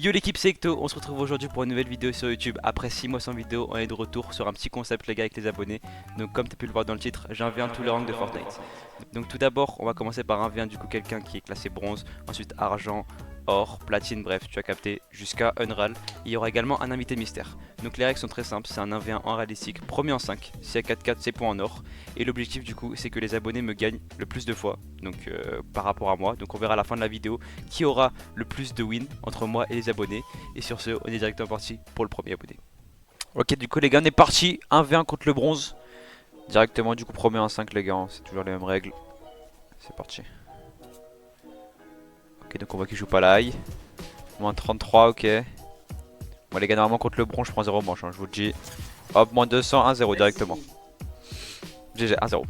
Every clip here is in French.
Yo l'équipe, c'est Ecto, on se retrouve aujourd'hui pour une nouvelle vidéo sur YouTube. Après 6 mois sans vidéo, on est de retour sur un petit concept les gars avec les abonnés. Donc comme tu as pu le voir dans le titre, j'inviens tous les rangs de Fortnite. Donc tout d'abord, on va commencer par un du coup quelqu'un qui est classé bronze, ensuite argent, or, platine, bref, tu as capté, jusqu'à Unreal. Il y aura également un invité mystère. Donc les règles sont très simples, c'est un 1v1 en réalistique, premier en 5, s'il y a 4-4 c'est points en or. Et l'objectif du coup c'est que les abonnés me gagnent le plus de fois, donc par rapport à moi. Donc on verra à la fin de la vidéo qui aura le plus de wins entre moi et les abonnés. Et sur ce, on est directement parti pour le premier abonné. Ok, du coup les gars, on est parti, 1v1 contre le bronze. Directement du coup premier en 5 les gars, c'est toujours les mêmes règles. C'est parti. Ok, donc on voit qu'il joue pas l'ail. Moins 33, ok. Bon les gars, normalement contre le bronze je prends 0 manche, hein, je vous le dis. Hop, moins 200, 1-0 directement. GG, 1-0.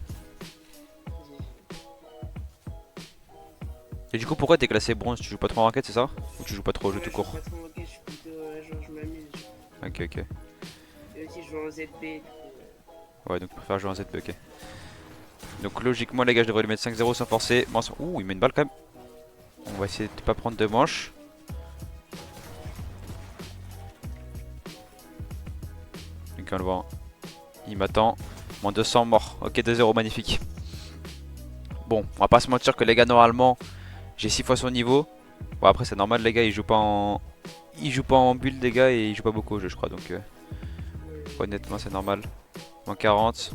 Et du coup pourquoi t'es classé bronze? Tu joues pas trop en raquette, c'est ça? Ou tu joues pas trop au jeu tout court? Je joue pas trop en je suis plutôt genre je m'amuse. Ok, ok. Et aussi je joue en ZB. Ouais, donc je préfère jouer en ZP, ok. Donc logiquement les gars, je devrais lui mettre 5-0 sans forcer. Ouh, il met une balle quand même. On va essayer de pas prendre deux manches. Donc on le voit. Il m'attend. Moins 200 mort. Ok, 2-0, magnifique. Bon, on va pas se mentir que les gars, normalement, j'ai 6 fois son niveau. Bon, après, c'est normal, les gars, ils jouent pas en. Ils jouent pas en build, les gars, et ils jouent pas beaucoup au jeu, je crois. Donc, honnêtement, c'est normal. Moins 40.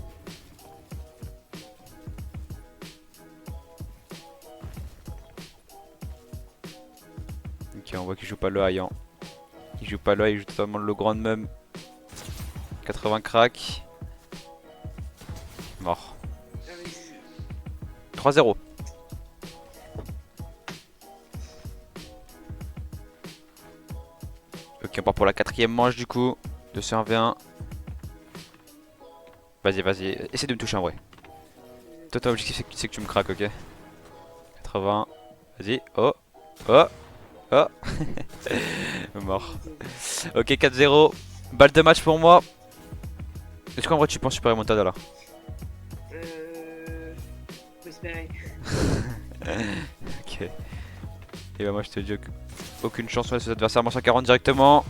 Ok, on voit qu'il joue pas le high. Hein. Il joue pas le high, il joue totalement le grand même. 80 crack. Mort. 3-0. Ok, on part pour la quatrième manche du coup. De ce 1v1. Vas-y, vas-y. Essaie de me toucher en vrai. Toi, ton objectif, c'est que tu me craques, ok? 80. Vas-y. Oh. Oh. Oh. Mort. Ok, 4-0. Balle de match pour moi. Est-ce qu'en vrai, tu penses super remontada là? Faut espérer. Ok. Et bah, moi, je te dis aucune chance sur les adversaires. Moins 140 directement.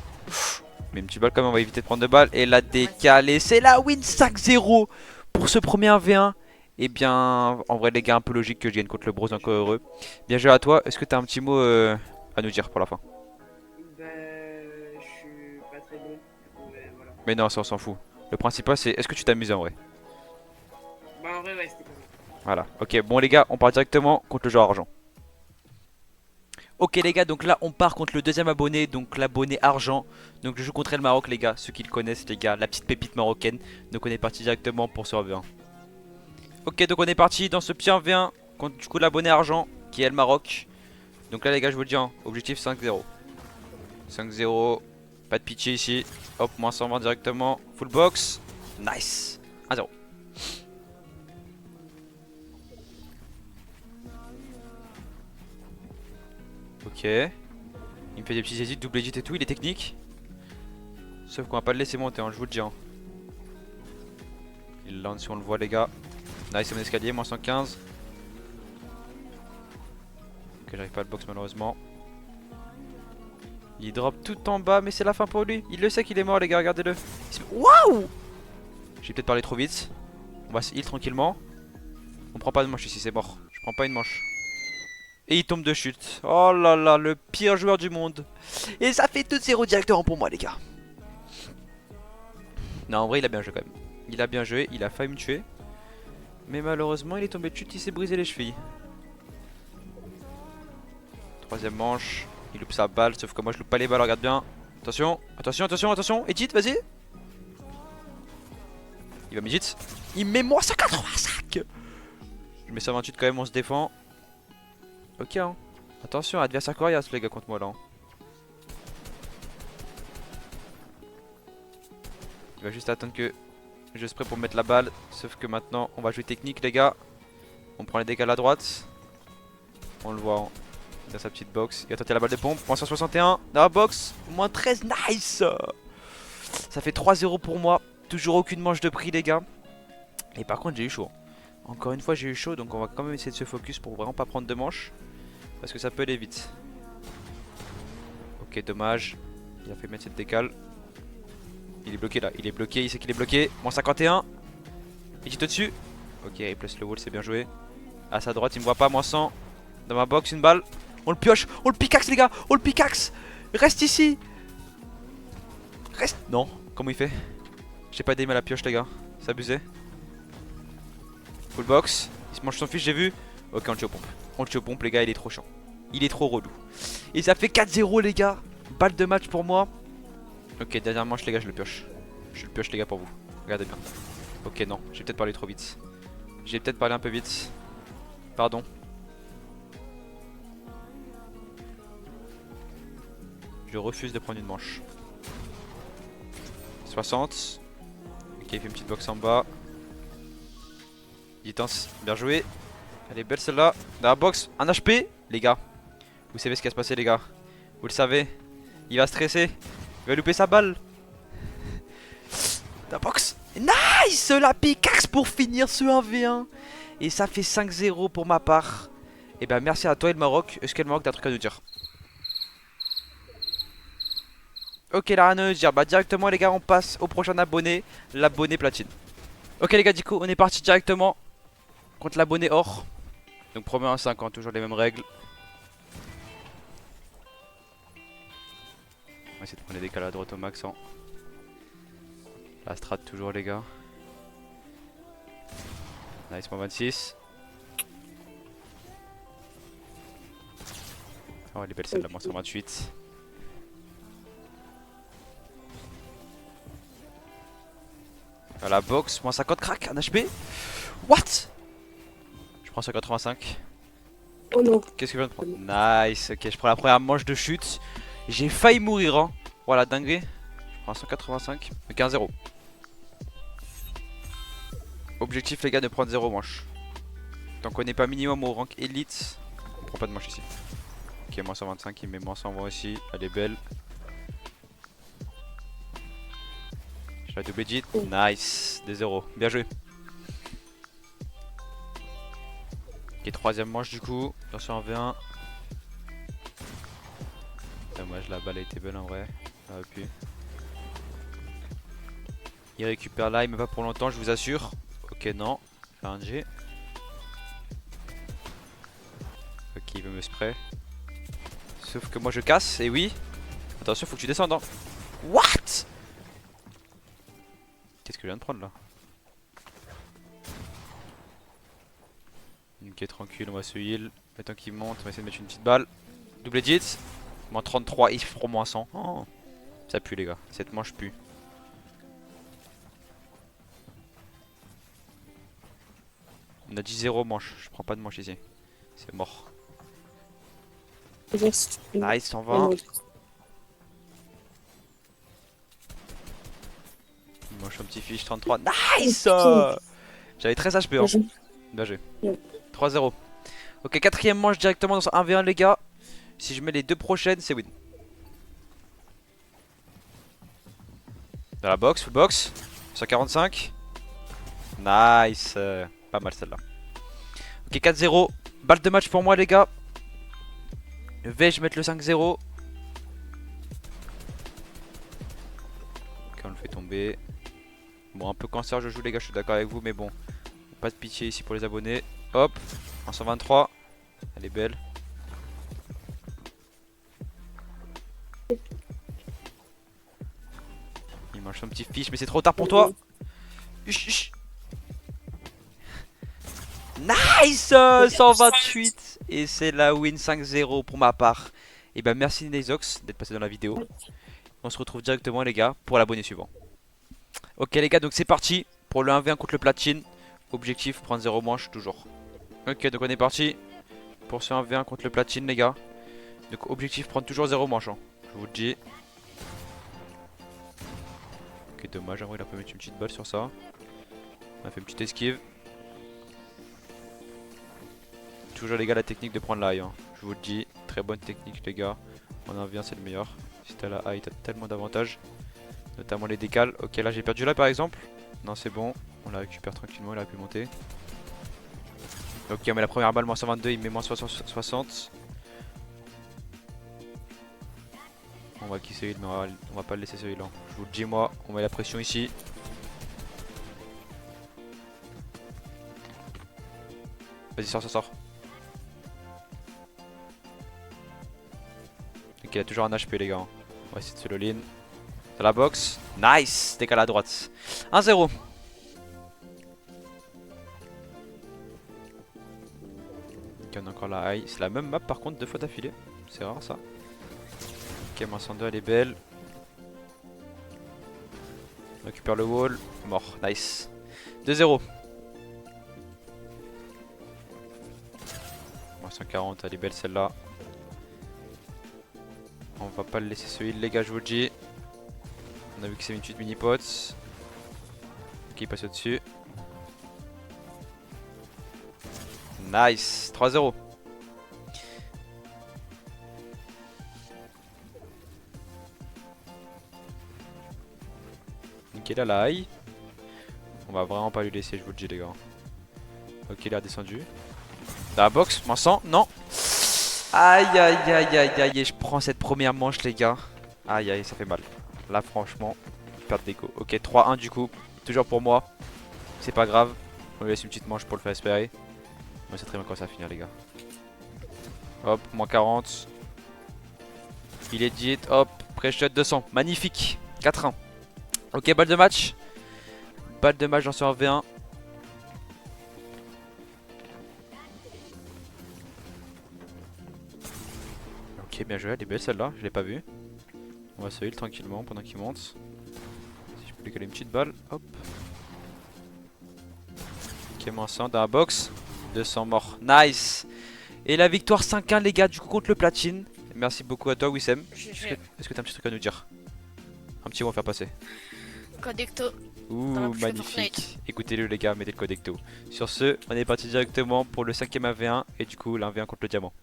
Mais une petite balle quand même, on va éviter de prendre de balles. Et la décalée, c'est la win 5-0 pour ce premier 1v1. Et bien, en vrai, les gars, un peu logique que je gagne contre le bronze, encore heureux. Bien joué à toi. Est-ce que t'as un petit mot à nous dire pour la fin? Bah je suis pas très bon. Du coup voilà. Mais non, ça on s'en fout. Le principal, c'est est-ce que tu t'amuses en vrai? Bah en vrai ouais c'était pas mal. Voilà. Ok, bon les gars, on part directement contre le joueur argent. Ok les gars, donc là on part contre le deuxième abonné, donc l'abonné argent. Donc je joue contre le Maroc les gars, ceux qui le connaissent les gars, la petite pépite marocaine. Donc on est parti directement pour ce 1v1. Ok, donc on est parti dans ce petit 1v1 contre du coup l'abonné argent qui est le Maroc. Donc là les gars, je vous le dis, hein, objectif 5-0. 5-0, pas de pitié ici. Hop, moins 120 directement, full box. Nice. 1-0. Ok. Il me fait des petits edits, double edit et tout, il est technique. Sauf qu'on va pas le laisser monter, hein, je vous le dis. Hein. Il lance si on le voit les gars. Nice, c'est mon escalier, moins 115. Ok, j'arrive pas à le box malheureusement. Il drop tout en bas, mais c'est la fin pour lui. Il le sait qu'il est mort les gars, regardez-le. Waouh! J'ai peut-être parlé trop vite. On va se heal tranquillement. On prend pas de manche ici, c'est mort. Je prends pas une manche. Et il tombe de chute. Oh là là, le pire joueur du monde. Et ça fait 2-0 directement pour moi les gars. Non, en vrai, il a bien joué quand même. Il a bien joué, il a failli me tuer. Mais malheureusement, il est tombé de chute, il s'est brisé les chevilles. Troisième manche, il loupe sa balle, sauf que moi je loupe pas les balles, regarde bien. Attention, attention, attention, attention. Edit, vas-y. Il va m'edit. Il met moi 185. Je mets 128 quand même, on se défend. Ok, hein. Attention, adversaire coriace les gars contre moi là. Hein. Il va juste attendre que je spray pour mettre la balle. Sauf que maintenant, on va jouer technique les gars. On prend les dégâts à la droite. On le voit dans sa petite box. Il va tenter la balle de pompe. Moins 161 dans la box. Moins 13, nice. Ça fait 3-0 pour moi. Toujours aucune manche de prix les gars. Et par contre j'ai eu chaud. Encore une fois j'ai eu chaud. Donc on va quand même essayer de se focus pour vraiment pas prendre de manches. Parce que ça peut aller vite. Ok, dommage. Il a fait mettre cette décale. Il est bloqué là, il est bloqué, il sait qu'il est bloqué. Moins 51. Il est au-dessus. Ok, il place le wall, c'est bien joué. À sa droite, il me voit pas, moins 100. Dans ma box, une balle. On le pioche, on le pickaxe les gars, on le pickaxe. Reste ici. Reste. Non, comment il fait? J'ai pas d'aim à la pioche les gars, c'est abusé. Full box, il se mange son fiche, j'ai vu. Ok, on le tue aux pompes. On le tue aux pompes les gars, il est trop chiant. Il est trop relou. Et ça fait 4-0 les gars. Balle de match pour moi. Ok, dernière manche les gars, je le pioche. Je le pioche les gars pour vous. Regardez bien. Ok, non, j'ai peut-être parlé trop vite. J'ai peut-être parlé un peu vite. Pardon. Je refuse de prendre une manche. 60. Ok, il fait une petite box en bas. Distance, bien joué. Elle est belle celle-là. Dans la box, un HP. Les gars, vous savez ce qui va se passer les gars. Vous le savez. Il va stresser. Il va louper sa balle. La box. Nice. La pickaxe pour finir ce 1v1. Et ça fait 5-0 pour ma part. Et ben merci à toi et le Maroc. Est-ce que le Maroc a un truc à nous dire? Ok, là rien à nous dire. Bah directement les gars, on passe au prochain abonné. L'abonné platine. Ok les gars, du coup on est parti directement contre l'abonné or. Donc premier 1-5, toujours les mêmes règles. On va essayer de prendre les décalades à droite au max. Hein. La strat toujours les gars. Nice, moins 26. Oh elle est belle celle-là, moins 128. À la box, moins 50 crack, un HP. What? Je prends 185. Oh non. Qu'est-ce que je viens de prendre? Nice, ok, je prends la première manche de chute. J'ai failli mourir, hein. Voilà, dinguerie. Je prends 185, mais 15-0. Objectif, les gars, de prendre 0 manche. Tant qu'on n'est pas minimum au rank élite, on prend pas de manche ici. Ok, moins 125, il met moins 120 aussi. Elle est belle. Je la double edit. Nice, des 0. Bien joué. Ok, troisième manche du coup. Attention en V1. Dommage, la balle a été belle en vrai. Ah, puis. Il récupère là, il me va pour longtemps, je vous assure. Ok, non. Faire un G. Ok, il veut me spray. Sauf que moi je casse, et oui. Attention, faut que tu descendes. Hein. What? Qu'est-ce que je viens de prendre là? Ok, tranquille, on va se heal. Le temps qu'il monte, on va essayer de mettre une petite balle. Double edit. Moins 33, il fera moins 100. Oh. Ça pue les gars, cette manche pue. On a dit 0 manche, je prends pas de manche ici. C'est mort. Nice, 120. Manche un petit fiche, 33. Nice. J'avais 13 HP. Hein. Bien joué. 3-0. Ok, quatrième manche directement dans un 1v1 les gars. Si je mets les deux prochaines, c'est win. Dans la box, full box. 145. Nice. Pas mal celle-là. Ok, 4-0. Balle de match pour moi les gars. Vais-je mettre le 5-0? Ok, on le fait tomber. Bon, un peu cancer je joue les gars, je suis d'accord avec vous, mais bon. Pas de pitié ici pour les abonnés. Hop, en 123. Elle est belle. Il mange son petit fiche, mais c'est trop tard pour toi. Nice 128. Et c'est la win 5-0 pour ma part. Et ben merci Nezox d'être passé dans la vidéo. On se retrouve directement les gars pour l'abonné suivant. Ok les gars, donc c'est parti pour le 1v1 contre le platine. Objectif, prendre 0 manche toujours. Ok, donc on est parti pour ce 1v1 contre le platine les gars. Donc objectif, prendre toujours 0 manche, hein. Je vous le dis. Ok, dommage, en vrai il a pas mis une petite balle sur ça. On a fait une petite esquive. Toujours les gars la technique de prendre la high, hein. Je vous le dis, très bonne technique les gars. En 1v1 c'est le meilleur. Si t'as la high t'as tellement d'avantages. Notamment les décales. Ok, là j'ai perdu là par exemple. Non c'est bon, on la récupère tranquillement, il a pu monter. Ok, on met la première balle, moins 122, il met moins 60. On va kill ce heal, mais on va pas le laisser ce heal. Hein. Je vous le dis, moi, on met la pression ici. Vas-y, sors. Ok, il a toujours un HP, les gars. On va essayer de se le dans la box. Nice. Décale à droite. 1-0. Ok, on a encore la high. C'est la même map par contre, 2 fois d'affilée. C'est rare ça. Ok, Mansando, elle est belle. On récupère le wall. Mort. Nice. 2-0. 140, elle est belle celle-là. On va pas le laisser se heal, les gars, je vous le dis. On a vu que c'est une suite mini pots. Ok, il passe au-dessus. Nice. 3-0. Nickel à la high. On va vraiment pas lui laisser, je vous le dis, les gars. Ok, il est redescendu. Dans la box, Vincent, non. Aïe aïe aïe aïe aïe, et je prends cette première manche, les gars. Aïe aïe, ça fait mal. Là, franchement, perte d'écho. Ok, 3-1 du coup, toujours pour moi. C'est pas grave, on lui laisse une petite manche pour le faire espérer. On sait très bien quand ça va finir, les gars. Hop, moins 40. Il est dit, hop, pré-shot 200. Magnifique, 4-1. Ok, balle de match. Balle de match dans ce 1v1. Ok, bien joué, elle est belle celle-là, je l'ai pas vue. On va se heal tranquillement pendant qu'il monte. Si je peux lui coller une petite balle, hop. Ok, moins 100 dans la box. 200 morts, nice. Et la victoire 5-1, les gars, du coup contre le platine. Merci beaucoup à toi, Wissem. Est-ce que t'as un petit truc à nous dire? Un petit mot à faire passer. Codecto. Ouh, magnifique. Écoutez-le, les gars, mettez le code Ecto. Sur ce, on est parti directement pour le 5ème 1v1 et du coup, l'1v1 contre le diamant.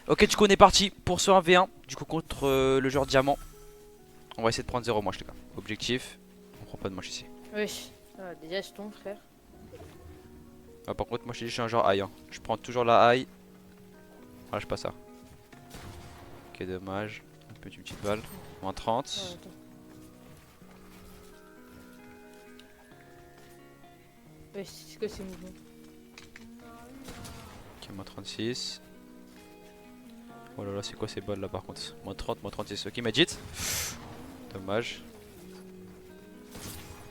Ok, du coup, on est parti pour ce 1v1, du coup, contre le joueur diamant. On va essayer de prendre 0 manche, les gars. Objectif, on prend pas de manche ici. Oui, déjà je tombe, frère. Ah, par contre, moi je te dis, je suis un genre high. Hein. Je prends toujours la high. Ah, je pas ça. Ok, dommage. Une petite balle. Moins 30. Ouais, c'est quoi ces mouvements? Ok, moins 36. Oh là là, c'est quoi ces balles là par contre? Moins 30, moins 36. Ok, Majid. Dommage.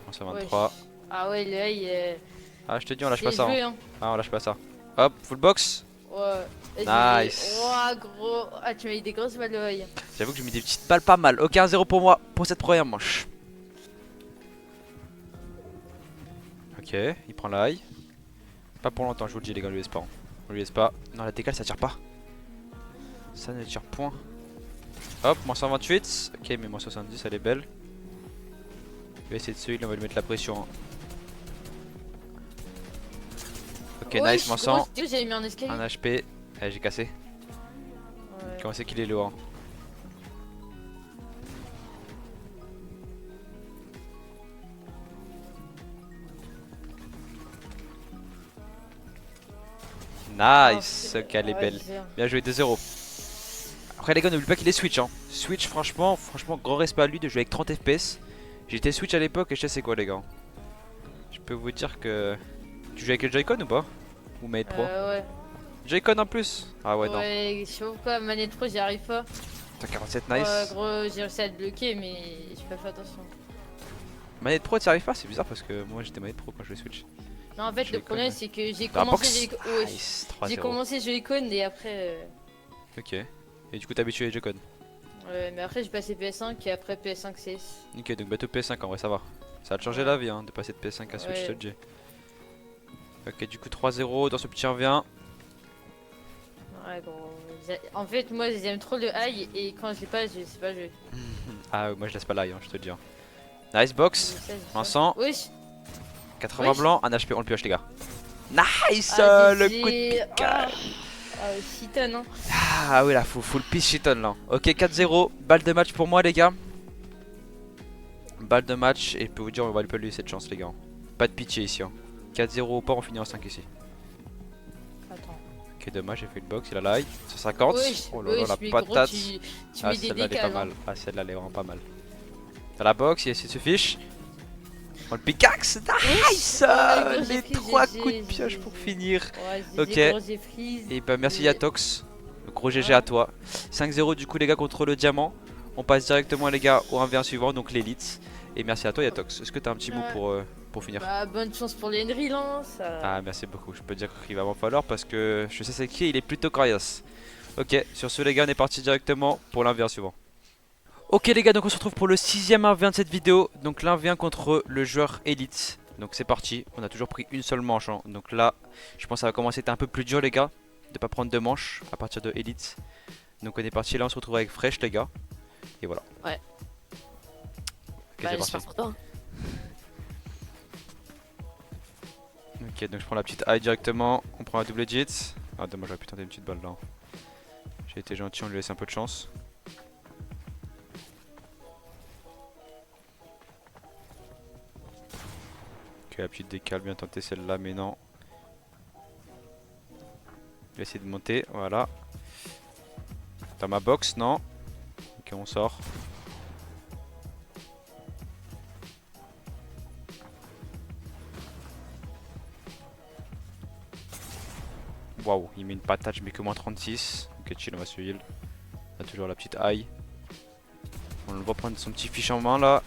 Moins 123. Ouais. Ah ouais, le high. Ah, je te dis, on lâche pas ça. Hein. Hein. Ah, on lâche pas ça. Hop, full box. Ouais. Nice. Oh, gros. Ah, tu m'as eu des grosses balles de high. J'avoue que j'ai mis des petites balles pas mal. Ok, 1-0 pour moi pour cette première manche. Ok, il prend la high. Pas pour longtemps, je vous le dis, les gars, on lui laisse pas. On lui laisse pas. Non, la décale ça tire pas. Ça ne tire point. Hop, moins 128. Ok, mais moins 70, elle est belle. Il va essayer de se heal, on va lui mettre la pression. Hein. Ok, ouais, nice, moins 100. J'avais mis un escalier. Un HP. Eh, j'ai cassé. Ouais. Comment c'est qu'il est lourd. Hein. Nice, ok, elle est belle. Bien joué, 2-0. Après les gars, n'oublie pas qu'il est Switch. Hein. Switch, franchement, grand respect à lui de jouer avec 30 FPS. J'étais Switch à l'époque et je sais c'est quoi les gars. Je peux vous dire que... Tu joues avec le Joy-Con ou pas? Ou Manette Pro? Ouais. Joy-Con en plus? Ah ouais, non. Ouais, je sais pas pourquoi, Manette Pro, j'y arrive pas. T'as 47, nice. Ouais, gros, j'ai réussi à te bloquer, mais j'ai pas fait attention. Manette Pro, t'y arrives pas? C'est bizarre parce que moi j'étais Manette Pro quand je jouais Switch. Non, en fait, le Joy-Con, problème, ouais. c'est que j'ai Dans la commencé box? Joy-Con. Nice, J'ai 3-0. commencé Joy-Con et après. Ok. Et du coup t'as habitué les Joy-Con. Ouais, mais après, j'ai passé PS5 et après PS5 CS. Ok, donc bateau PS5 en vrai, ça va. Ça va te changer Ouais. la vie hein, de passer de PS5 à Switch, Ouais. je te le dis. Ok, du coup 3-0 dans ce petit 1v1. Ouais, gros. En fait, moi, j'aime trop le high et quand je l'ai pas, je sais pas jouer. Ah ouais, moi je laisse pas l'ail, hein, je te le dis. Hein. Nice box, Vincent. Oui. 80 Oui. blanc, un HP, on le pioche les gars. Nice, Ah, le coup de piquage. Chiton, hein. Ah oui là, full piece shiton là. Ok, 4-0, balle de match pour moi les gars. Balle de match et je peux vous dire on va lui pas lui laisser cette chance les gars. Pas de pitié ici. Hein. 4-0 ou pas, on finit en 5 ici. Attends. Ok, dommage, j'ai fait une box, il a l'ail. 150. Oh là là, la mais gros, patate. tu Ah, mets des celle-là, elle est pas décals. Hein. mal. Ah, celle-là, elle est vraiment pas mal. T'as la box, il essaie de se fiche. Oh, le pickaxe, nice. Oh, gros, j'ai Les pris 3 GG, coups de pioche pour finir. Ouais, Ok. gros, j'ai freeze. Et bah, merci Et- Yatox. Gros GG Ouais. à toi. 5-0 du coup, les gars, contre le diamant. On passe directement, les gars, au 1v1 suivant, donc l'élite. Et merci à toi, Yatox. Est-ce que t'as un petit mot Ouais. pour finir? Bah, bonne chance pour les Enril, hein, ça... Ah, merci beaucoup. Je peux dire qu'il va m'en falloir parce que je sais c'est qui, il est plutôt coriace. Ok, sur ce, les gars, on est parti directement pour l'un v 1 suivant. Ok, les gars, donc on se retrouve pour le 6ème 1v1 de cette vidéo. Donc l'un v 1 contre le joueur élite. Donc c'est parti. On a toujours pris une seule manche. Hein. Donc là, je pense que ça va commencer à être un peu plus dur, les gars, de pas prendre deux manches à partir de élite. Donc on est parti. Là, on se retrouve avec Fresh, les gars. Et voilà. Ouais. Ok, Bah, c'est j'espère parti. pour toi. Ok, donc je prends la petite high directement. On prend la double jet. Ah, dommage, j'aurais pu tenter une petite balle là. J'ai été gentil, on lui laisse un peu de chance. Ok, la petite décale, bien tenté celle-là, mais non. Je vais essayer de monter, voilà. Dans ma box, non. Ok, on sort. Waouh, il met une patate, je mets que moins 36. Ok, chill, on va se heal. On a toujours la petite high. On le voit prendre son petit fiche en main là.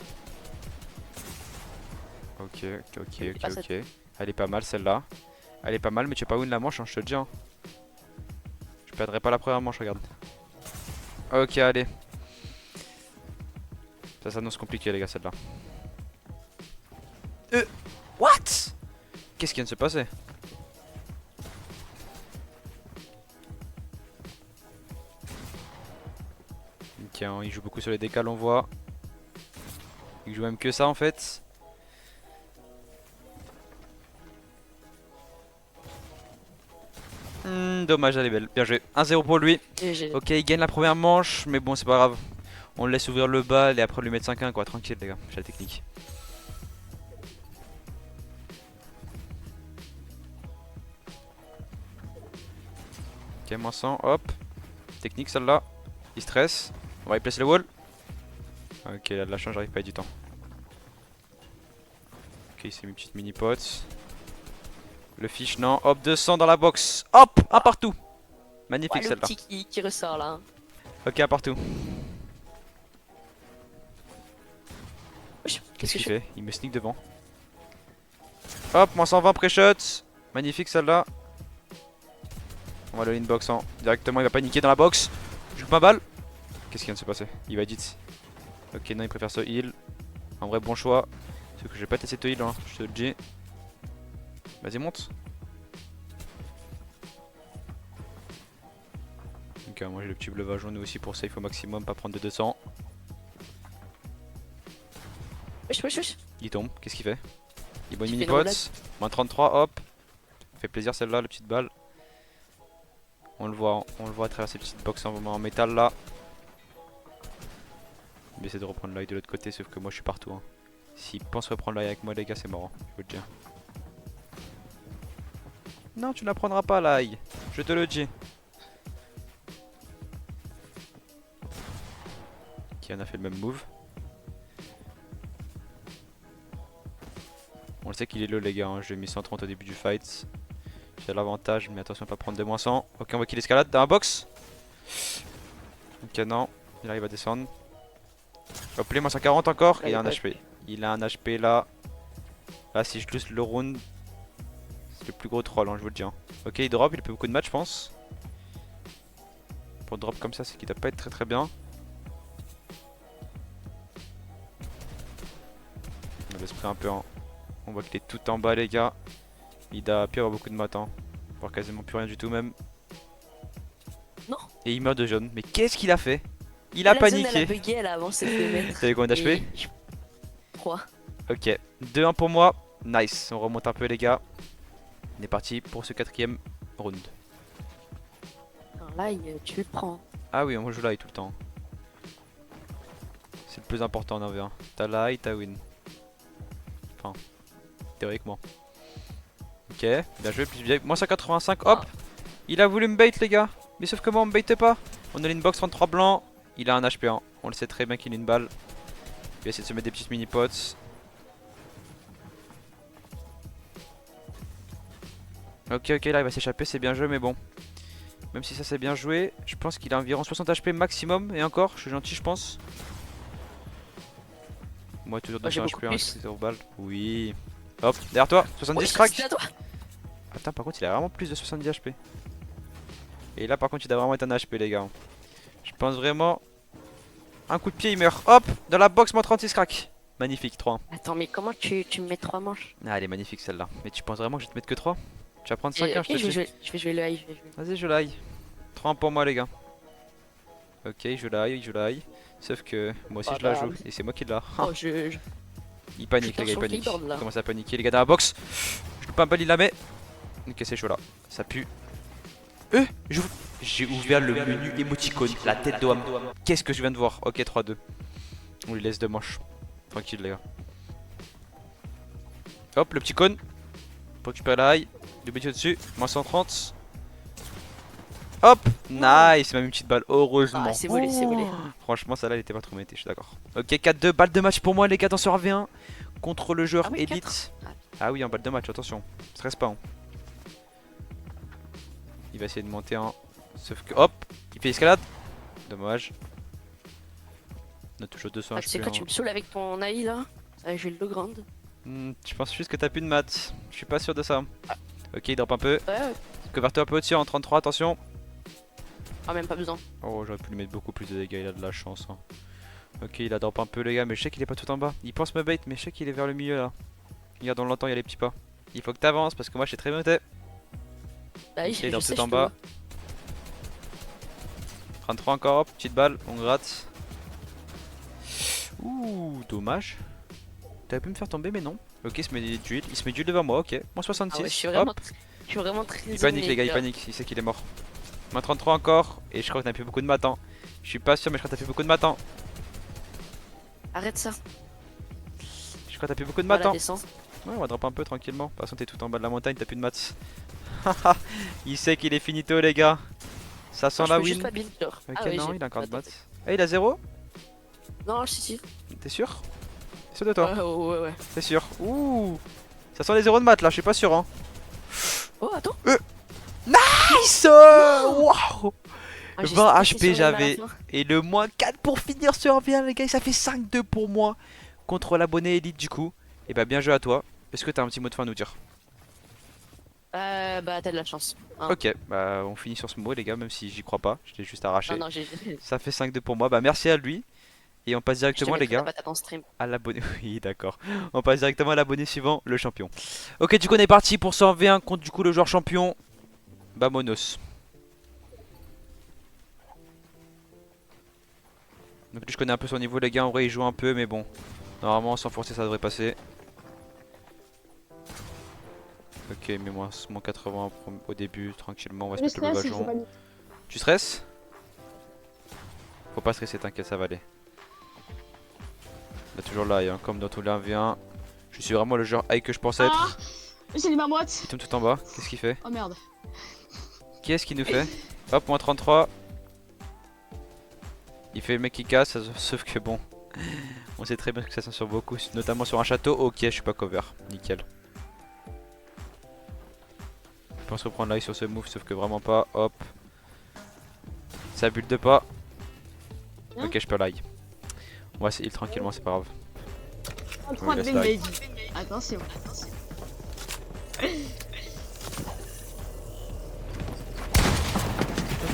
Ok, ok. Elle est pas mal celle-là. Elle est pas mal, mais tu vas pas win la manche, hein, je te le dis. Hein. Je perdrai pas la première manche, regarde. Ok, allez. Ça s'annonce compliqué, les gars, celle-là. What? Qu'est-ce qui vient de se passer? Ok, hein, il joue beaucoup sur les décals, on voit. Il joue même que ça en fait. Dommage, elle est belle. Bien joué. 1-0 pour lui. GG. Ok, il gagne la première manche, mais bon, c'est pas grave. On le laisse ouvrir le bal et après lui mettre 5-1 quoi. Tranquille, les gars. J'ai la technique. Ok, moins 100. Hop. Technique celle-là. Il stresse. On va y placer le wall. Ok, là de la chance, j'arrive pas à y du temps. Ok, il s'est mis une petite mini pot. Le fiche, non. Hop, 200 dans la box. Hop, un partout. Magnifique Ouais, le celle-là. petit qui ressort là. Ok, un partout. Wesh, Qu'est-ce qu'il je fait? Il me sneak devant. Hop, moins 120 pré-shot. Magnifique celle-là. On va le inbox en directement, il va paniquer dans la box. Je joue ma balle. Qu'est-ce qui vient de se passer? Il va edit. Ok, non, il préfère se heal. Un vrai bon choix. Sauf que je vais pas tester te heal, hein, je te le dis. Vas-y, monte. Ok, moi j'ai le petit bleu jaune aussi pour safe au maximum, pas prendre de 200. Wesh. Il tombe, qu'est-ce qu'il fait? Il boit une Il mini fait une pot. Moins 33, hop. Fait plaisir celle-là, la petite balle. On le voit à travers ces petites box en métal là. Il essaie de reprendre l'œil de l'autre côté, sauf que moi je suis partout. Hein. S'il pense reprendre l'œil avec moi, les gars, c'est marrant, je vous le dis. Non, tu n'apprendras pas l'œil, je te le dis. Qui en a fait le même move. On le sait qu'il est low, les gars. Hein. Je lui ai mis 130 au début du fight. J'ai l'avantage, mais attention à pas prendre de moins 100. Ok, on voit qu'il escalade dans la box. Ok, non, il arrive à descendre. Hop, les moins 140 encore. Il a un HP. Il a un HP là. Là, si je lose le round, c'est le plus gros troll, hein, je vous le dis. Hein. Ok, il drop, il fait beaucoup de matchs, je pense. Pour drop comme ça, c'est qu'il doit pas être très bien. On va se prendre un peu en. On voit qu'il est tout en bas, les gars. Il doit plus avoir beaucoup de matins. Voire quasiment plus rien du tout, même. Non. Et il meurt de jaune. Mais qu'est-ce qu'il a fait? Il a La zone, elle paniqué. a bugué, elle a avancé de 2 mètres. T'avais combien d'HP? 3. Ok, 2-1 pour moi. Nice, on remonte un peu, les gars. On est parti pour ce 4ème round. Là, tu le prends. Ah oui, on joue la high tout le temps. C'est le plus important en 1v1. T'as la high, t'as win. Enfin, théoriquement. Ok, bien joué, plus bien. Moins 185, hop. Il a voulu me bait les gars. Mais sauf que moi on me baite pas. On a l'inbox 33 blanc. Il a un HP1. On le sait très bien qu'il a une balle. Il va essayer de se mettre des petites mini-pots. Ok, ok, là il va s'échapper, c'est bien joué, mais bon. Même si ça c'est bien joué, je pense qu'il a environ 60 HP maximum. Et encore, je suis gentil, je pense. Moi, toujours Moi, j'ai 200 beaucoup HP, plus. 0 balles. Oui. Hop, derrière toi, 70 Oui, crack. c'est à toi. Attends, par contre, il a vraiment plus de 70 HP. Et là, par contre, il doit vraiment être un HP, les gars. Je pense vraiment. Un coup de pied, il meurt. Hop, dans la box, moins 36 crack. Magnifique, 3. Attends, mais comment tu me mets 3 manches? Ah, elle est magnifique celle-là. Mais tu penses vraiment que je vais te mettre que 3? Tu vas prendre 5 Ok, je te je vais dis. jouer le high. Vas-y, je l'aille. 3 pour moi, les gars. Ok, je l'aille, je l'aille. Sauf que moi aussi Ah je la bah. joue. Et c'est moi qui l'a. Oh, Il panique, Je les gars, il suis panique. sur le keyboard, là. Il commence à paniquer, les gars, dans la box. Je loupe pas un balle, il la met. Ok, c'est chaud là. Ça pue. J'ai ouvert le menu émoticône, la tête d'homme. Qu'est-ce que je viens de voir? Ok, 3-2. On lui laisse deux manches. Tranquille, les gars. Hop, le petit cône. Pour récupérer la high. Le petit au-dessus. Moins 130. Hop! Nice! Même une petite balle, heureusement. Ah, c'est volé, c'est volé. Franchement, celle-là, elle était pas trop méritée, je suis d'accord. Ok, 4-2, balle de match pour moi, les gars, dans ce 1v1 contre le joueur Ah oui, Elite. 4. Ah oui, en balle de match, attention. Stresse pas. Hein. Il va essayer de monter en. Sauf que. Hop! Il fait escalade. Dommage. On a toujours 200 Ah, tu sais HP, quoi, hein. tu me saoules avec ton AI là? Avec le low ground. Je pense juste que t'as plus de maths. Je suis pas sûr de ça. Ok, il drop un peu. Ouais, ouais. Cover-toi un peu au-dessus en 33, attention. Ah, même pas besoin. Oh, j'aurais pu lui mettre beaucoup plus de dégâts, il a de la chance. Hein. Ok, il a drop un peu, les gars, mais je sais qu'il est pas tout en bas. Il pense me bait, mais je sais qu'il est vers le milieu là. Regarde, on l'entend, il y a les petits pas. Il faut que t'avances parce que moi je sais très bien où t'es. Bah oui, Ok, il drop sais, tout en je te bas. vois. 33 encore, hop, petite balle, on gratte. Ouh, dommage. T'avais pu me faire tomber, mais non. Ok, il se met duel devant moi, ok. Moins 66. Ah ouais, Hop. je suis vraiment très Il panique, les gars, il panique. Il sait qu'il est mort. Moins 33 encore. Et je crois que t'as plus beaucoup de maths. Hein. Je suis pas sûr, mais je crois que t'as plus beaucoup de maths. Hein. Arrête ça. Je crois que t'as plus beaucoup de maths. Voilà, Hein. descends. Ouais, on va drop un peu tranquillement. De toute façon, t'es tout en bas de la montagne, t'as plus de maths. Haha, il sait qu'il est finito, les gars. Ça sent Non, je la peux juste win. pas build, genre. Ok, Ah oui, non, j'ai- il a encore de attends. maths. Eh, il a 0? Non, si. T'es sûr? T'es sûr de toi? Ouais. T'es sûr? Ouh, ça sent les 0 de maths là, je suis pas sûr. Hein. Oh, attends. Nice! Waouh! Ah, j'ai 20 stressé HP sur la j'avais. fin. Et le moins 4 pour finir ce 1v1, les gars. Ça fait 5-2 pour moi. Contre l'abonné Elite, du coup. Et bah, bien joué à toi. Est-ce que t'as un petit mot de fin à nous dire? Bah, t'as de la chance. Hein. Ok, bah, on finit sur ce mot, les gars. Même si j'y crois pas. Je l'ai juste arraché. Non, j'ai. Ça fait 5-2 pour moi. Bah, merci à lui. Et on passe Je te directement, les mettrai la gars, patate en stream. à l'abonné. Oui, d'accord. On passe directement à l'abonné suivant, le champion. Ok, du coup, on est parti pour ce 1v1 contre du coup le joueur champion. Vamonos. Donc je connais un peu son niveau, les gars. En vrai, il joue un peu, mais bon. Normalement, sans forcer, ça devrait passer. Ok, mais moi, mon 80 au début, tranquillement. On va se mettre le bajon. Tu stresses? Faut pas stresser, t'inquiète, ça va aller. Il a toujours l'ail, hein, comme dans tous les 1v1. Je suis vraiment le genre high que je pensais être. C'est des marmottes. Il tombe tout en bas. Qu'est-ce qu'il fait? Oh merde. Qu'est-ce qu'il nous fait? Hop, moins 33. Il fait le mec qui casse, sauf que bon. On sait très bien que ça sent sur beaucoup, notamment sur un château. Ok, je suis pas cover. Nickel. Je pense reprendre l'ail sur ce move, sauf que vraiment pas. Hop. Ça bulle de pas. Ok, je perds l'ail. On va essayer tranquillement, c'est pas grave. 33 laisse de la- damage. Attention.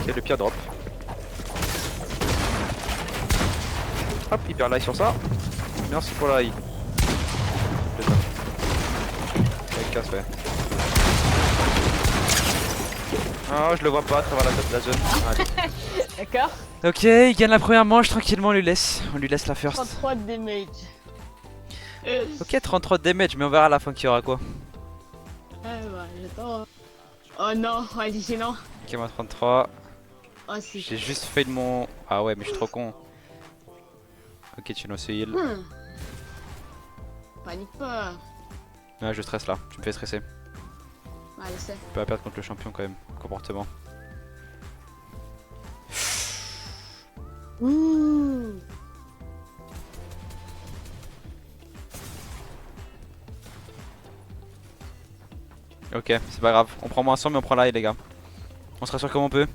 Ok, le pire drop. Hop, il perd l'ail sur ça. Merci pour l'ail. Putain. Il casse, ouais. Oh, je le vois pas à travers la tête de la zone. Allez. D'accord. Ok, il gagne la première manche tranquillement, on lui laisse la first. 33 de damage. Ok, 33 de damage, mais on verra à la fin qu'il y aura quoi. Ouais, bah, j'attends. Oh non, vas-y, c'est non. Ok, moi 33. Oh, si. J'ai juste fait de mon. Ah ouais, mais je suis trop con. Ok, tu nous heal. Panique pas. Ouais, je stresse là, tu me fais stresser. Allez, c'est. Tu peux pas perdre contre le champion quand même. Comportement. Ouh. Ok, c'est pas grave. On prend moins 100 mais on prend l'ail les gars. On se rassure comme on peut.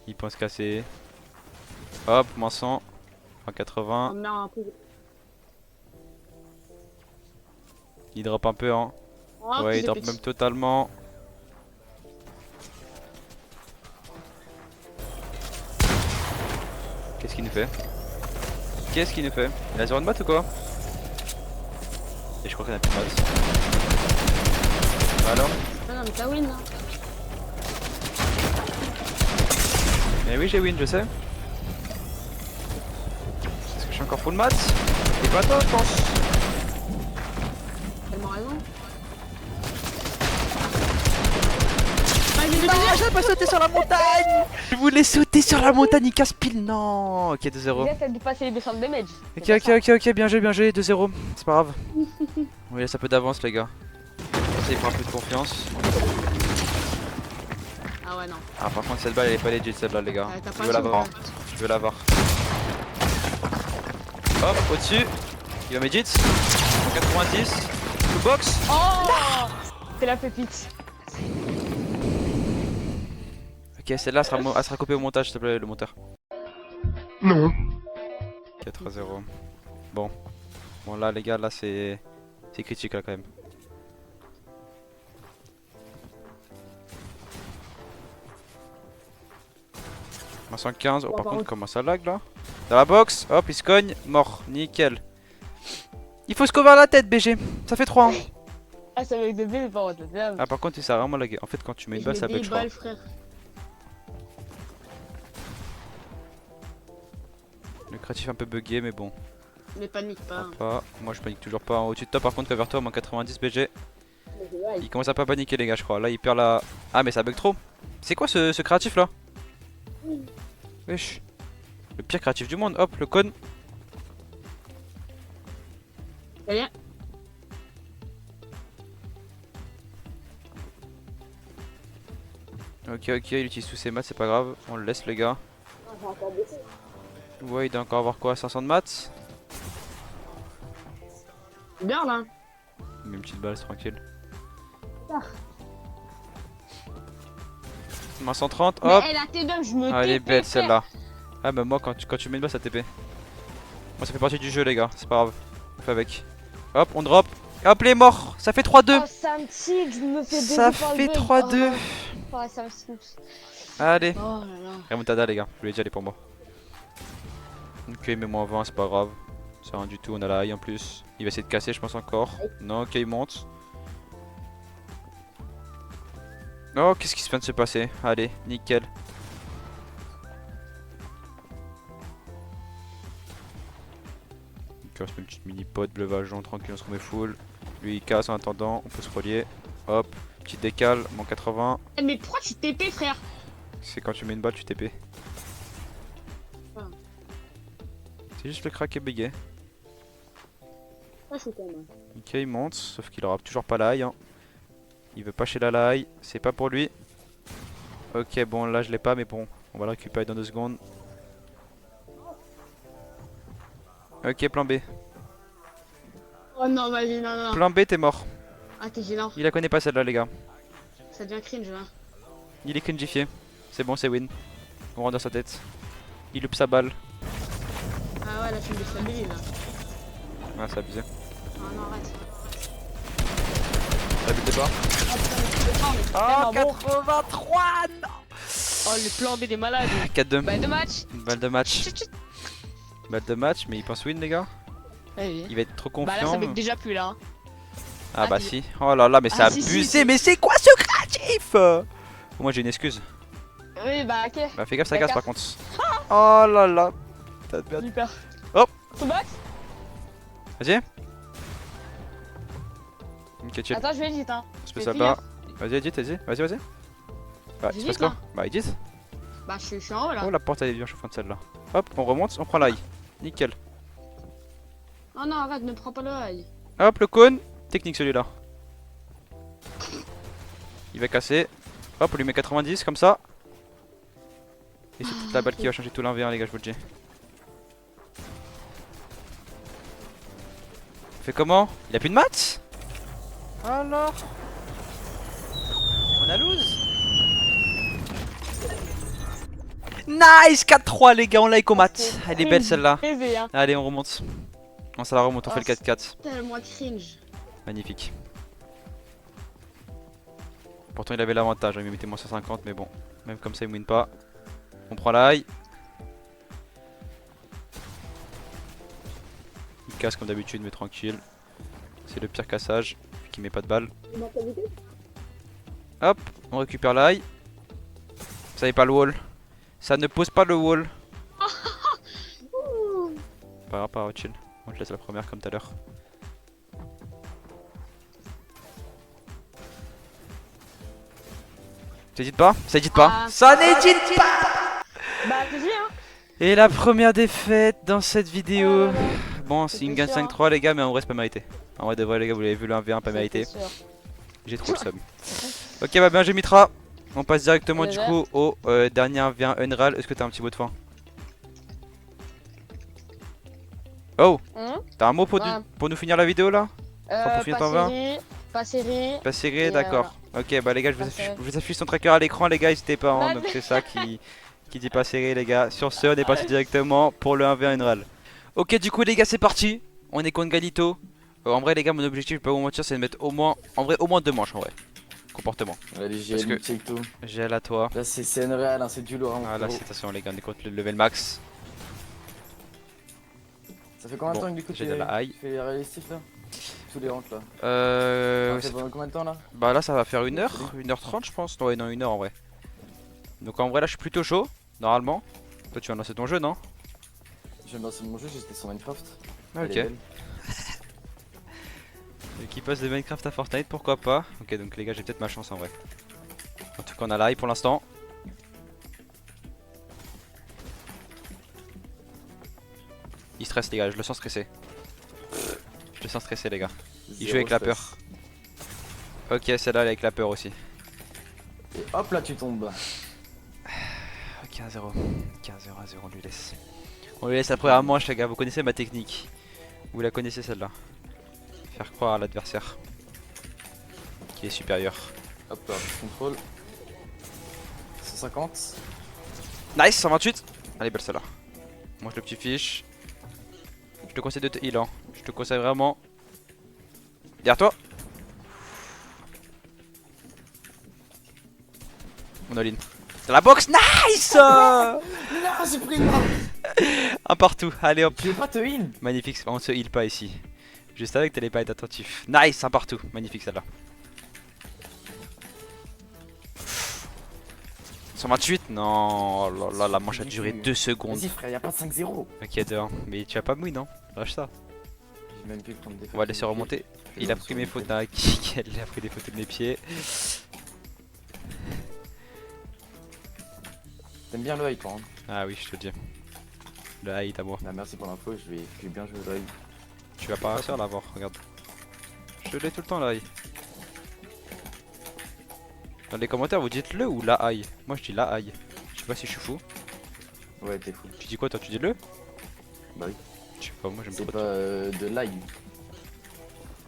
Il pense casser. Hop, moins 100. Moins 80. On met un peu. Il drop un peu hein. Oh, Ouais, il c'est drop petit. même totalement. Qu'est-ce qu'il nous fait? Qu'est-ce qu'il nous fait? Il a 0 de mat ou quoi? Et je crois qu'il a plus de mat. Alors? Ah non, mais t'as win là. Mais oui, j'ai win, je sais. Est-ce que je suis encore full mat? Et pas toi, je pense. Tellement raison. Non, j'avais pas sauté sur la montagne! Je voulais sauter sur la montagne, il casse pile. Non! Ok, 2-0. Déjà, t'as dépassé les 200 de damage. Ok, bien joué, 2-0. C'est pas grave. On lui laisse un peu d'avance, les gars. Comme ça, il prend un peu de confiance. Ah ouais, non. Ah, par contre, cette balle, elle est pas legit, celle-là, les gars. T'as Je pas veux le l'avoir. choix. Je veux l'avoir. Hop, au-dessus. Il va medit. 190. Full box. C'est la pépite. Ok, celle-là elle sera coupée au montage, s'il te plaît, le monteur. Non. Ok, 3-0. Bon. Bon, là, les gars, là, c'est critique, là, quand même. Moins 115. Oh, par contre, comment ça lag, là? Dans la box. Hop, il se cogne. Mort. Nickel. Il faut se cover la tête, BG. Ça fait 3. Hein. Ah, ça avec des billes, par contre. Ah, par contre, ça a vraiment lagué. En fait, quand tu mets une balle, ça bug, je crois. balles, frère. Le créatif un peu bugué, mais bon. Mais panique pas. Hop là. Moi, je panique toujours pas. Au-dessus de toi, par contre, cover-toi, moins 90 BG. Il commence à pas paniquer, les gars, je crois. Là, il perd la. Ah, mais ça bug trop. C'est quoi ce créatif là? Wesh. Le pire créatif du monde. Hop, le cône. Très bien. Ok, il utilise tous ses maths, c'est pas grave. On le laisse, les gars. Ouais, il doit encore avoir quoi? 500 de maths? Bien là. Mais une petite balle, c'est tranquille. Moins 130, hop. Mais elle a T2, je me Ah, elle est TP, belle frère. celle-là. Ah, bah, moi, quand tu mets une balle, ça TP. Moi, ça fait partie du jeu, les gars. C'est pas grave. On fait avec. Hop, on drop. Hop, les morts. Ça fait 3-2. Oh, ça me tique, je me fais Ça baiser par le fait bug. 3-2. Oh, ça me tique. Allez. Oh là là. Remontada, les gars. Je lui ai dit, allez pour moi. Ok, mais moins 20, c'est pas grave. C'est rien du tout. On a la high en plus. Il va essayer de casser, je pense encore. Non, ok, il monte. Oh, qu'est-ce qui vient de se passer? Allez, nickel. Ok, on se met une petite mini pot, bleu vagin, tranquille, on se remet full. Lui il casse en attendant, on peut se relier. Hop, petite décale, moins 80. Eh, mais pourquoi tu TP, frère? C'est quand tu mets une balle, tu TP. Ah. C'est juste le crack et bégay. Ouais, c'est quand même. Ok, il monte, sauf qu'il aura toujours pas la high. Hein. Il veut pas chez la high, c'est pas pour lui. Ok, bon, là je l'ai pas, mais bon, on va le récupérer dans 2 secondes. Ok, plan B. Oh non, vas-y, non, non. Plan B, t'es mort. Ah, t'es gênant. Il la connaît pas celle-là, les gars. Ça devient cringe là. Il est cringifié. C'est bon, c'est win. On rentre dans sa tête. Il loupe sa balle. Ah ouais, là, tu me déstabilises là. Ah, c'est abusé. Ah non, arrête. T'as vu le départ? Oh, 83. Non. Oh, le plan B des malades. 4-2. Bah, 2 matchs. Une balle de match. Chut, chut. Balle de match, mais il pense win, les gars. Ouais, Il va être trop bah là, confiant. ça bug déjà plus là. Hein. Ah bah Ah, si. Oh là là, mais c'est Ah, si, abusé. si. Mais c'est quoi ce créatif? Moi j'ai une excuse. Oui, bah, ok. Bah fais gaffe, ça D'accord. casse par contre. Oh là là. T'as perdu. Super. Hop. Full box. Vas-y. Ok, chill. Attends, je vais edit, hein. Je fais fais ça finir. bas. Vas-y, edit, vas-y. Vas-y. Bah, il se passe J'édite, quoi? là. Bah, edit. Bah, je suis en haut là. Oh, la porte elle est bien chauffante celle-là. Hop, on remonte, on prend l'ail. Nickel. Oh non, arrête, ne prends pas le high. Hop, le cône. Technique celui-là. Il va casser. Hop, on lui met 90 comme ça. Et c'est peut-être la balle qui va changer tout l'1v1 les gars, je vous le dis. On fait comment? Il a plus de maths? Alors? On a lose? Nice 4-3 les gars, on like au mat. Elle est belle celle-là. Rêvé, hein. Allez, on remonte. On ça la remonte, on fait le 4-4. Tellement cringe. Magnifique. Pourtant il avait l'avantage, il me mettait moins 150 mais bon. Même comme ça il win pas. On prend la high. Il casse comme d'habitude mais tranquille. C'est le pire cassage, vu qu'il met pas de balles. Hop, on récupère la high. Ça n'est pas le wall. Ça ne pose pas le wall. Pas grave, pas grave, chill. On te laisse la première comme tout à l'heure. Ça n'hésite pas? Ça n'hésite pas? Ah. Ça n'hésite pas! Bah, GG, hein. Et la première défaite dans cette vidéo. Ah, Bon, c'est une gagne sûr, hein. 5-3 les gars, mais en vrai c'est pas mérité. En vrai de vrai les gars, vous l'avez vu le 1v1 pas mérité. C'était sûr. J'ai trop le seum. Ok bah bien j'ai Mitra. On passe directement du Déjà. coup au dernier 1v1 Unreal. Est-ce que t'as un petit mot de fin? Oh, Hein t'as un mot pour, Ouais. pour nous finir la vidéo là? Pour finir ton 20? Pas serré. Pas serré, Et, d'accord. Ok bah les gars, pas serré. je vous affiche son tracker à l'écran les gars, n'hésitez pas hein, Bah, donc c'est ça qui dit pas serré les gars. Sur ce on est parti directement pour le 1v1 Unreal. Ok du coup les gars c'est parti. On est contre Galito. En vrai les gars mon objectif, je vais pas vous mentir, c'est de mettre au moins, en vrai au moins 2 manches en vrai. Comportement. Allez, Parce que- GL, check tout. GL à toi. Là, c'est Unreal, hein, c'est du lourd. Hein, Ah là frérot. c'est attention les gars, on est contre le level max. Ça fait combien de Bon, temps que du coup j'ai tu de la high. fais réalistif là? Tous les ranks là. Ça C'est- fait pendant combien de temps là? Bah là ça va faire 1h, 1h30 je pense. Ouais non 1h en vrai. Donc en vrai là je suis plutôt chaud, normalement. Toi tu viens de lancer ton jeu non? Je viens de lancer mon jeu, j'étais sur Minecraft. Ah, Elle ok. est belle. Qui passe de Minecraft à Fortnite, pourquoi pas. Ok donc les gars j'ai peut-être ma chance en vrai. En tout cas on a la high pour l'instant. Il stresse les gars, je le sens stressé. Je le sens stressé les gars. Il Zéro joue avec la stress. peur. Ok celle-là elle est avec la peur aussi. Et hop là tu tombes. 15-0. 15-0 à 0 on lui laisse. On lui laisse la première manche les gars, vous connaissez ma technique. Vous la connaissez celle-là. Faire croire à l'adversaire qui est supérieur. Hop là, contrôle. 150. Nice 128. Allez belle celle-là. Mange le petit fiche. Je te conseille de te heal hein. Je te conseille vraiment. Derrière toi. On all in. Dans la box, nice. Non, j'ai pris une main. Un partout, allez hop. Tu veux pas te heal? Magnifique, on se heal pas ici. Je savais que t'allais pas être attentif. Nice, un partout, magnifique celle-là. 128, non, oh là là, la manche a duré 2 secondes. Vas-y frère, y'a pas de 5-0. Ok, 2-1, mais tu as pas mouille non? Lâche ça. J'ai même pu prendre des On va laisser remonter. Il a pris mes fautes d'un kick, il a pris des photos de mes pieds. T'aimes bien le high toi hein? Ah oui, je te dis. Le high à moi. Bah, merci pour l'info, j'ai bien joué le high. Tu vas pas réussir à l'avoir, regarde. Je l'ai tout le temps la high. Dans les commentaires, vous dites le ou la high? Moi je dis la high. Je sais pas si je suis fou. Ouais, t'es fou. Tu dis quoi toi? Tu dis le? Bah oui. Je sais pas, moi j'aime C'est trop. pas de l'high.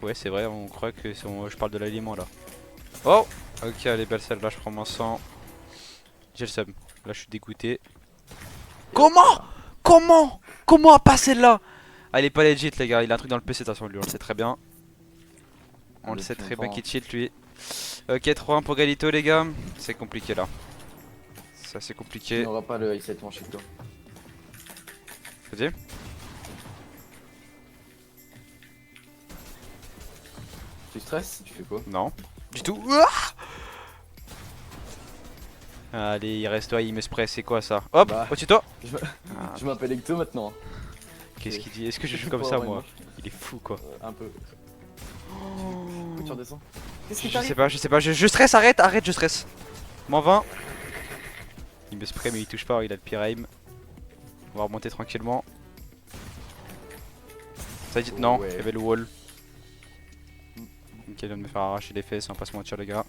Ouais, c'est vrai, on croit que je parle de l'aliment là. Oh! Ok, elle est belle celle-là, je prends mon sang. J'ai le seum. Là, je suis dégoûté. Comment? Comment a passé là? Ah, il est pas legit, les gars. Il a un truc dans le PC, attention, lui, on le sait très bien. On le sait très bien qu'il cheat, lui. Ok, 3-1 pour Galito, les gars. C'est compliqué là. C'est assez Tu compliqué. n'auras pas le high cette manche chez toi. Vas-y. Tu stresses? Tu fais quoi? Non. Du tout. Allez, il reste toi, il me spray, c'est quoi ça? Hop, Bah. au-dessus de toi. Je m'appelle Ecto maintenant. Qu'est-ce qu'il dit? Est-ce que je joue Pour comme ça, avoir une moi? manche. Il est fou, quoi. Un peu. Pourquoi tu redescends? Qu'est-ce qui Je t'arrive? sais pas, je stresse, arrête, je stresse. Moins 20. Il me spray, mais il touche pas, il a le pire aim. On va remonter tranquillement. Ça dit non, Ouais. il y avait le wall. Ok, il vient de me faire arracher les fesses, on va pas se mentir, les gars.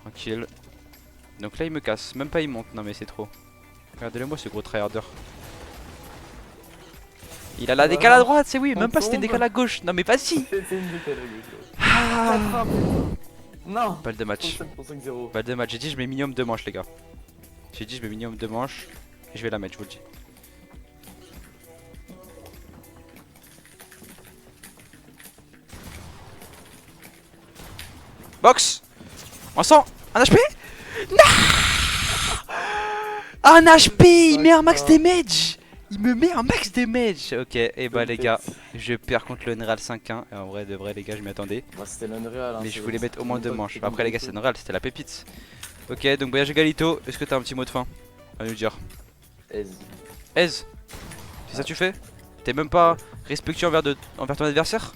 Tranquille. Donc là il me casse, même pas il monte, non mais c'est trop. Regardez-le moi ce gros tryharder. Il a la décale à droite, c'est oui, On même pas c'était une tombe. décale à gauche. Non mais vas-y. C'est une décale à gauche. Ah. Non. Balle de match. 5-0. Balle de match, j'ai dit je mets minimum 2 manches les gars. J'ai dit je mets minimum 2 manches. Et je vais la mettre, je vous le dis. Box. On sent un HP. Non. Un HP. Il met un max damage. Il me met un max damage. Ok, et bah les gars, je perds contre le Unreal 5-1. En vrai de vrai les gars, je m'y attendais. Bah, c'était l'Unreal. Hein, Mais je c'est- voulais mettre au moins c'est 2 pas- manches. c'est pas Après les gars, du c'est tout. Unreal, c'était la pépite. Ok, donc voyage Galito, est-ce que t'as un petit mot de fin à nous dire? Aise. Aise, c'est ça que tu fais? T'es même pas respectueux envers ton adversaire?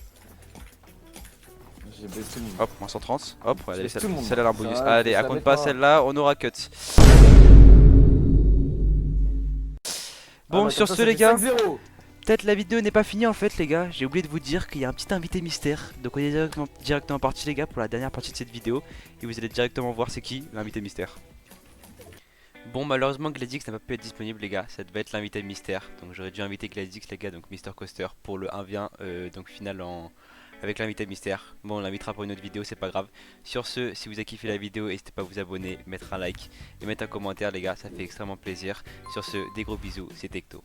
J'ai baissé tout le monde. Hop, moins 130. Hop, Je allez, laisse tout le monde. celle-là, un bonus. Ça va, Allez, je elle la compte mets pas pas. celle-là, on aura cut. Bon, Ah bah, sur comme ce, ça les fait gars, 5-0. peut-être la vidéo n'est pas finie en fait, les gars. J'ai oublié de vous dire qu'il y a un petit invité mystère. Donc, on est directement parti, les gars, pour la dernière partie de cette vidéo. Et vous allez directement voir c'est qui l'invité mystère. Bon, malheureusement, Gladix n'a pas pu être disponible, les gars. Ça devait être l'invité mystère. Donc, j'aurais dû inviter Gladix, les gars, donc Mister Coaster, pour le 1v1 donc final avec l'invité mystère. Bon, on l'invitera pour une autre vidéo, c'est pas grave. Sur ce, si vous avez kiffé la vidéo, n'hésitez pas à vous abonner, mettre un like et mettre un commentaire, les gars. Ça fait extrêmement plaisir. Sur ce, des gros bisous, c'était Ecto.